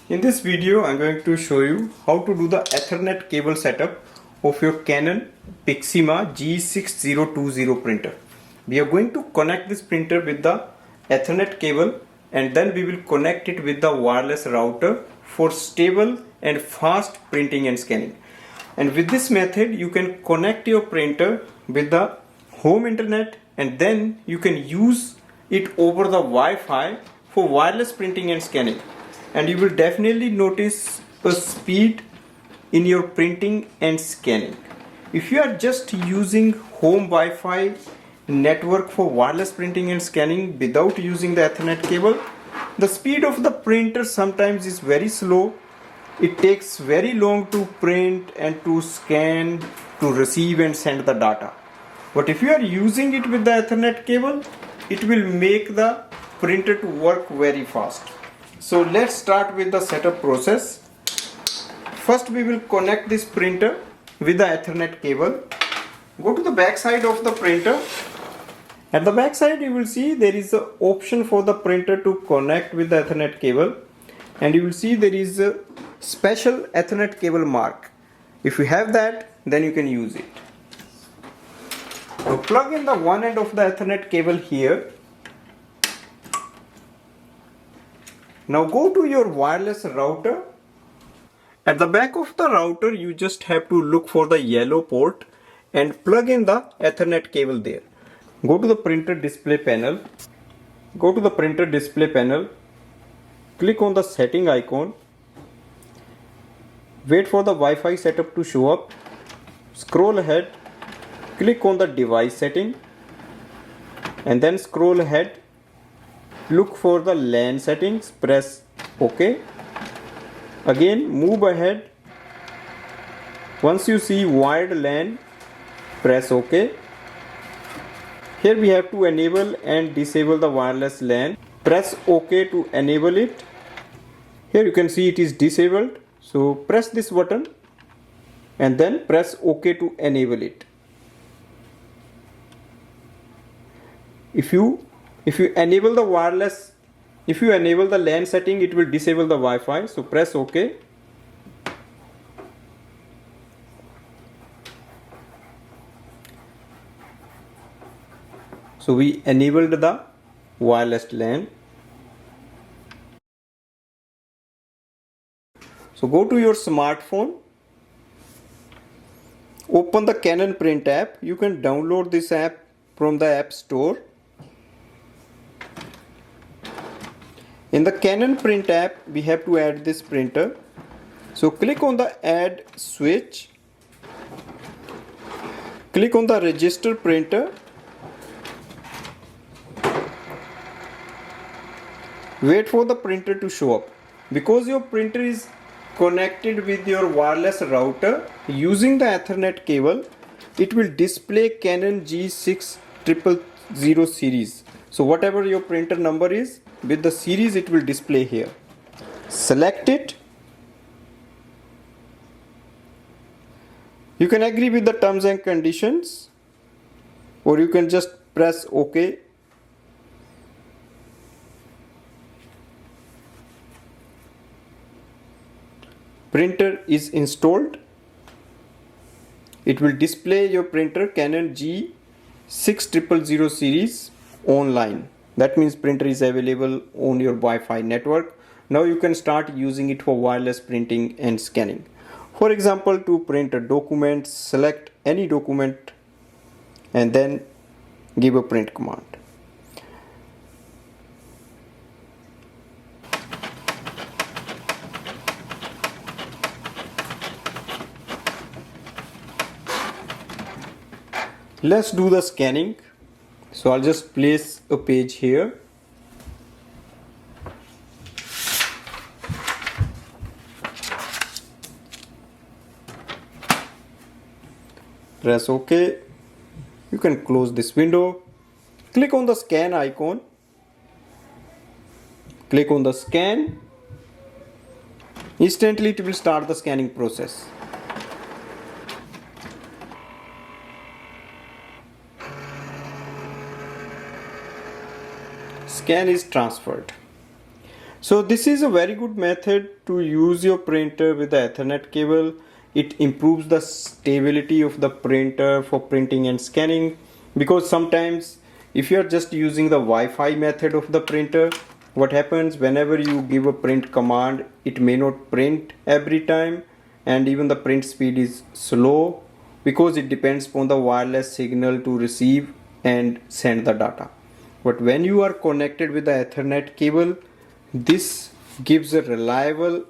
In this video, I'm going to show you how to do the Ethernet cable setup of your Canon Pixma G6020 printer. We are going to connect this printer with the Ethernet cable and then we will connect it with the wireless router for stable and fast printing and scanning. And with this method, you can connect your printer with the home internet and then you can use it over the Wi-Fi for wireless printing and scanning. And you will definitely notice a speed in your printing and scanning. If you are just using home Wi-Fi network for wireless printing and scanning without using the Ethernet cable, the speed of the printer sometimes is very slow. It takes very long to print and to scan, to receive and send the data. But if you are using it with the Ethernet cable, it will make the printer to work very fast. So let's start with the setup process. First we will connect this printer with the Ethernet cable. Go to the back side of the printer. At the back side you will see there is an option for the printer to connect with the Ethernet cable, and you will see there is a special Ethernet cable mark. If you have that, then you can use it. So plug in the one end of the Ethernet cable here. Now go to your wireless router. At the back of the router you just have to look for the yellow port and plug in the Ethernet cable there. Go to the printer display panel. Go to the printer display panel. Click on the setting icon. Wait for the Wi-Fi setup to show up. Scroll ahead. Click on the device setting and then scroll ahead. Look for the LAN settings, press OK. Again move ahead. Once you see wired LAN, press OK. Here we have to enable and disable the wireless LAN. Press OK to enable it. Here you can see it is disabled. So press this button and then press OK to enable it. If you enable the wireless, if you enable the LAN setting, it will disable the Wi-Fi. So press OK. So we enabled the wireless LAN. So go to your smartphone. Open the Canon Print app. You can download this app from the App Store. In the Canon Print app, we have to add this printer. So click on the Add switch. Click on the Register printer. Wait for the printer to show up. Because your printer is connected with your wireless router using the Ethernet cable, it will display Canon G6020 series. So whatever your printer number is, with the series it will display here. Select it. You can agree with the terms and conditions or you can just press OK. Printer is installed. It will display your printer Canon G6020 series online. That means printer is available on your Wi-Fi network. Now you can start using it for wireless printing and scanning. For example, to print a document, select any document and then give a print command. Let's do the scanning. So I'll just place a page here. Press OK. You can close this window. Click on the scan icon. Click on the scan. Instantly it will start the scanning process. Scan is transferred. So this is a very good method to use your printer with the Ethernet cable. It improves the stability of the printer for printing and scanning, because sometimes if you are just using the Wi-Fi method of the printer, what happens whenever you give a print command, it may not print every time, and even the print speed is slow because it depends upon the wireless signal to receive and send the data. But when you are connected with the Ethernet cable, this gives a reliable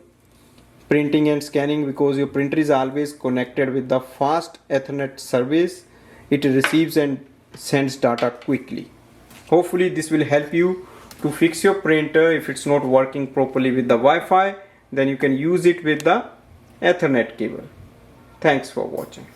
printing and scanning, because your printer is always connected with the fast Ethernet service. It receives and sends data quickly. Hopefully this will help you to fix your printer. If it's not working properly with the Wi-Fi, then you can use it with the Ethernet cable. Thanks for watching.